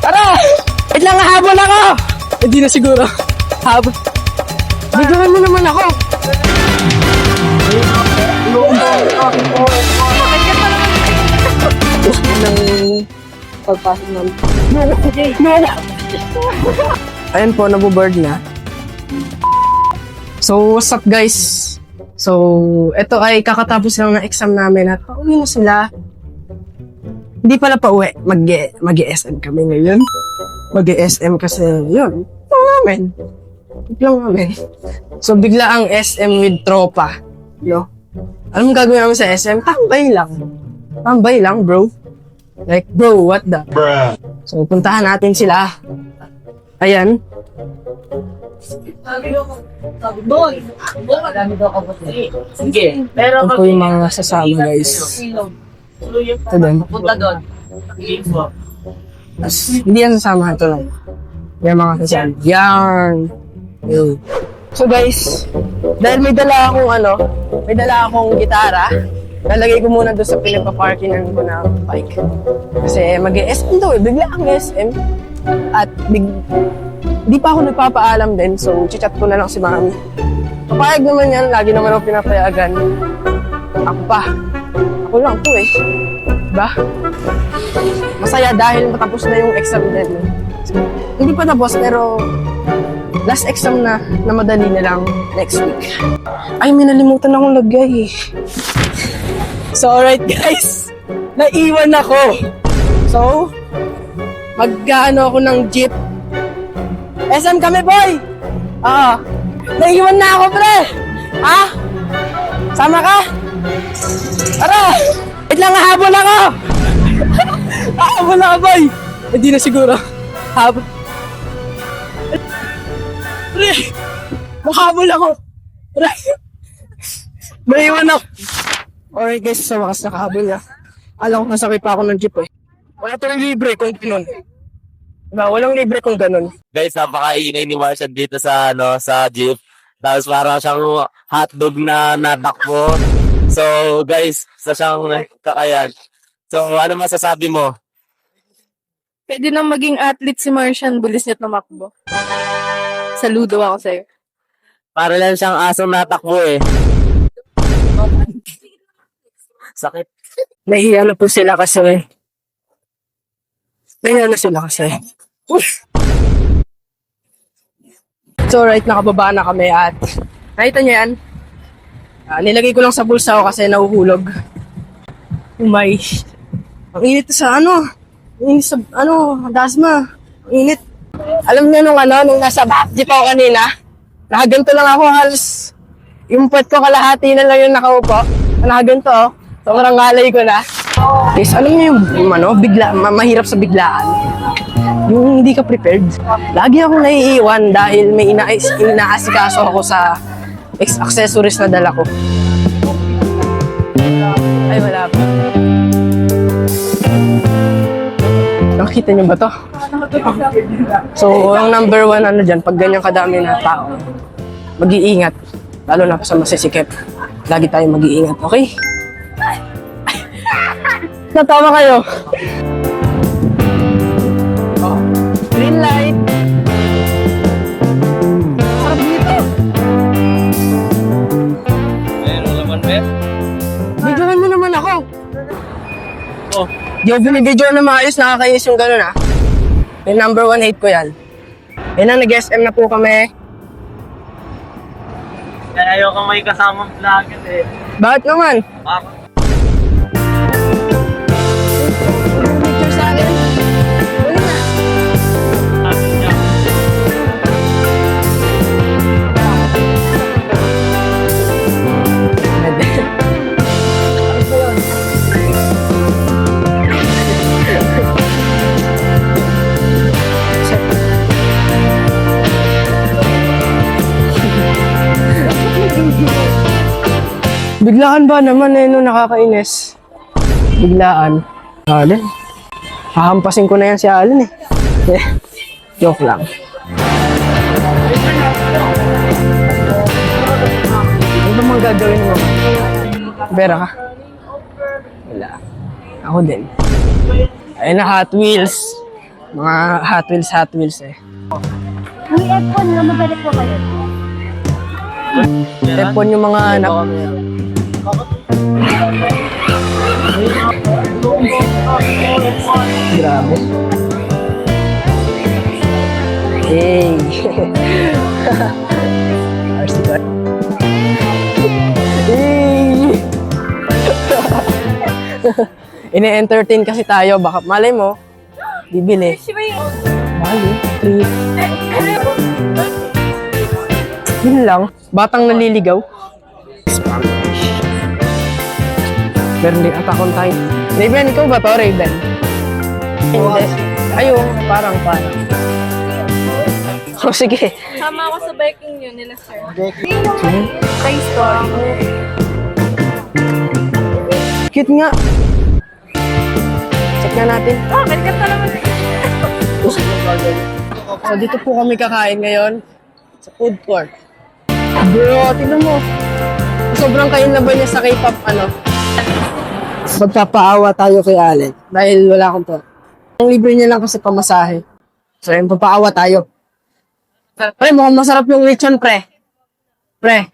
Tara! Wait lang, habol ako! Hindi na siguro. Habol. Bigyan mo naman ako. Ng pagpasok namin. No! Ayan po, nabuboard na. So, what's up guys? So, ito ay kakatapos lang ng exam namin at pauwi na sila. Hindi pala pauwi. Mag-SM kami ngayon. Mag-SM kasi yun. Ito namin. Biglang namin. So, bigla ang SM with tropa. No? Alam mo gagawin namin sa SM? Tambay lang. Tambay lang, bro. Like, bro, what the? Bruh. So, puntahan natin sila. Ayan. Sige. Pero Ito po yung mga sasama, guys. Ito din. punta doon. Hindi yan sasama. Ito lang. Yan mga sasama. Yan. Yun. So, guys, dahil may dala akong gitara, lalagay ko muna doon sa pinagpa-parkingan ko na bike. Kasi mag-SM daw eh. Bigla ang SM. At di pa ako nagpapaalam din. So, chichat ko na lang si mami. Papayag naman yan. Lagi naman ako pinapayagan. Ako pa. Ako lang to eh. Diba? Masaya dahil matapos na yung exam din. Hindi pa tapos pero last exam na madali na lang next week. Ay, may nalimutan akong lagay eh. So, alright guys. Naiwan ako. So, mag-ano ako ng jeep. SM kami, boy! Naiwan na ako, pre! Ha? Sama ka? Tara! Wait lang, habol ako! Habol ako, boy! Hindi na siguro. Habol. Pre! Makahabol ako! Pre! Naiwan ako! Alright guys, sa wakas nakahabol na. Alam ko nasakay pa ako ng jeep eh. Wala to rin libre kung ganun. Diba? Walang libre kung ganun. Guys, napakaingay ni Martian dito sa sa jeep. Tapos parang siyang hotdog na natakbo. So, guys, sa siyang kakayan. So, ano masasabi mo? Pwede nang maging athlete si Martian, bulis niya tumakbo. Saludo ako sa'yo. Para lang siyang asong natakbo eh. Sakit. Nahiya na po sila kasi. Nahiya na sila kasi. So, right, nakababa na kami at nakita niyo yan? Nilagay ko lang sa bulsa ko kasi nahuhulog. Umay. Ang init sa Ang init sa, dasma. Ang init. Alam niyo nung nasa jeep ako kanina, nakaganto lang ako halos. Yung puwet ko kalahati na lang yung nakaupo. Nakaganto oh. Sobrang ngalay ko na. Guys, alam niyo yung bigla, mahirap sa biglaan. Yung hindi ka prepared. Lagi akong naiiwan dahil may inaasikaso ako sa accessories na dala ko. Ay, wala pa. Nakita niyo ba to? So, ang number one dyan, pag ganyan kadami na tao, mag-iingat. Lalo na sa masisikip. Lagi tayong mag-iingat, okay? Natawa kayo. Oh, green light. Sarap dito. Meron naman, Ben? Videohan mo naman ako. Oh. Di ako binibidyo na maayos, nakakayos yung gano'n ah. Yung number 1 hate ko yan. Yan ang nag-SM na po kami. Kaya ayoko may kasamang vlogger eh. Bakit naman? Picture sa akin. Uli na. Biglaan ba naman nakakainis? Biglaan. Alin? Hahampasin ko na yan si Alin eh. Joke lang. Ano ba mga gagawin mo? Pera ka? Wala. Ako din. Ayun na, Hot Wheels. Mga Hot Wheels eh. May F1 nga, mabalik po kayo. F1 yung mga anak. Grabe. Hey. RC car. Hey. Ine-entertain kasi tayo. Baka malay mo, bibili. Mahal eh. Please. Yun lang. Batang naliligaw. Spanish. Meron din Attack on Titan. Raven, ikaw ba to, Raven? Hindi. Ayun, parang. Oh, sige. Sama ako sa biking yun nila, sir. Toy Story. Cute nga. Check na natin. Kalikat na naman. So, dito po kami kakain ngayon sa food court. Bro, tignan mo. Sobrang kain na ba niya sa K-pop, Magpapaawa tayo kay Allen dahil wala akong to. Ang libre niya lang kasi pamasahe. So, yun, papaawa tayo. Pre, mukhang masarap yung lechon, pre. Pre,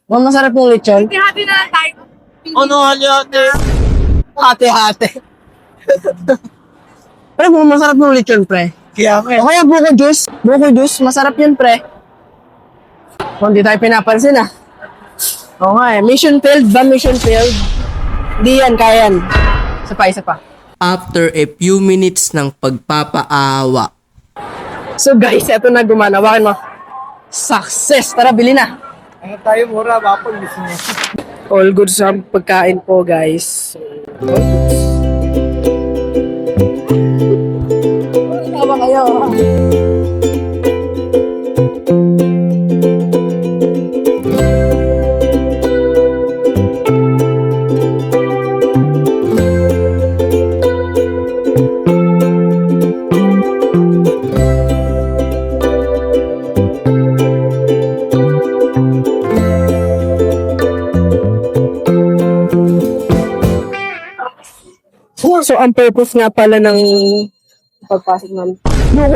mukhang masarap yung lechon. Hati na tayo. Ano hali-hati? Hati-hati. Pre, mukhang masarap yung lechon, pre. Kaya O kaya buko juice. Buko juice, masarap yun, pre. Kung di tayo pinapansin, Oo nga eh. Mission failed ba? Mission failed? Di yan, kaya yan. Isa pa. After a few minutes ng pagpapaawa. So guys, eto na gumana. Bakit mo? Success! Tara, bili na. Ano tayo mura, bapol gusto mo. All good sa pagkain po, guys. All goods. Tama kayo. So, ang purpose nga pala ng pagpasok namin. No!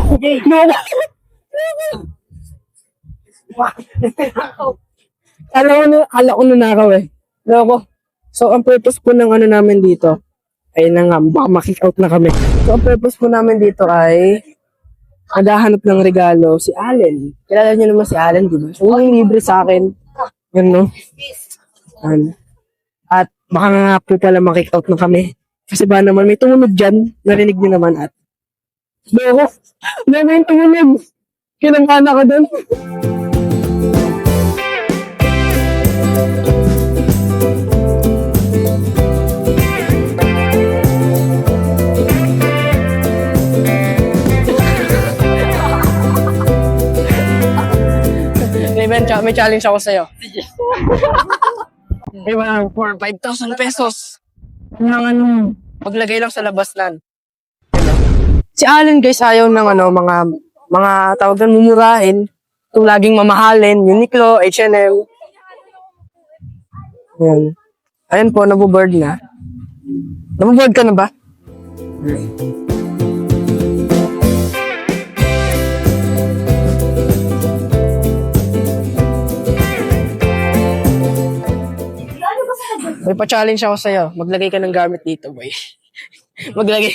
Kala ko nanakaw eh. Loko. So, ang purpose po ng namin dito, ay na nga, baka makick out na kami. So, ang purpose po namin dito ay naghahanap ng regalo si Allen. Kilala niyo naman si Allen, di ba? So, yung libre sa akin. Yan, no? Yan. At baka nga po pala makick out na kami. Kasi ba naman, may tumunog dyan. Narinig niyo naman at. Loko. May tumunog. Kinamana ko doon. Raven, may challenge ako sa'yo. May walang 5,000 pesos. Ng paglagay lang sa labas nan. Si Allen guys ayaw ng mga tawag na mumurahin. Itong laging mamahalin, Uniqlo, H&M. Yan. Ayan po, nabuboard na. Nabuboard ka na ba? May pa-challenge ako sa'yo. Maglagay ka ng gamit dito, boy. Maglagay.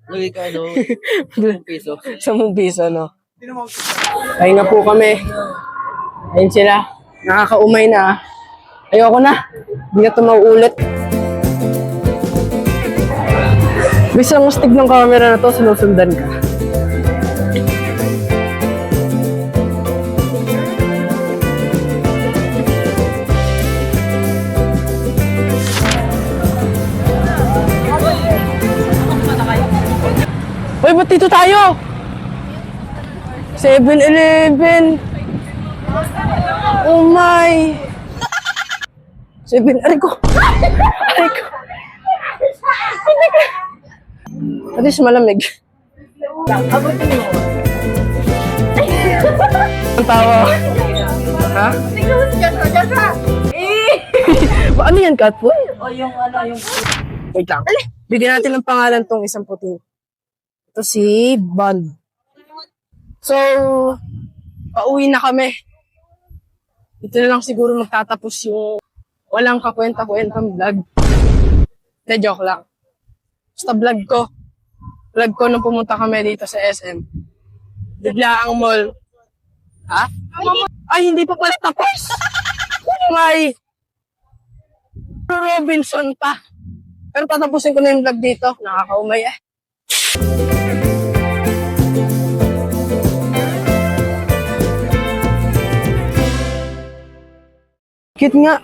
Lagi ka, 10 piso. 10 piso, no? Ayun na po kami. Ayun sila. Nakakaumay na. Ayoko na. Hindi na ito mauulit. Bisa ang mustig ng camera na to, sinusundan ka. Uy, ba't dito tayo? 7-Eleven. Oh my. 7, aray ko. Aray ko. At least malamig. Ang tawa. Ha? Ano yan, Catboy? O yung Wait lang. Bigyan natin ng pangalan tong isang puti. Ito si Bond. So, pauwi na kami. Ito na lang siguro magtatapos yung walang kakwenta-kwentang vlog. Hindi, joke lang. Basta vlog ko. Vlog ko nung pumunta kami dito sa SM. Bigla ang mall. Ha? Ay, hindi pa pala tapos. May Robinson pa. Pero tatapusin ko na yung vlog dito. Nakakaumay eh. Cute nga.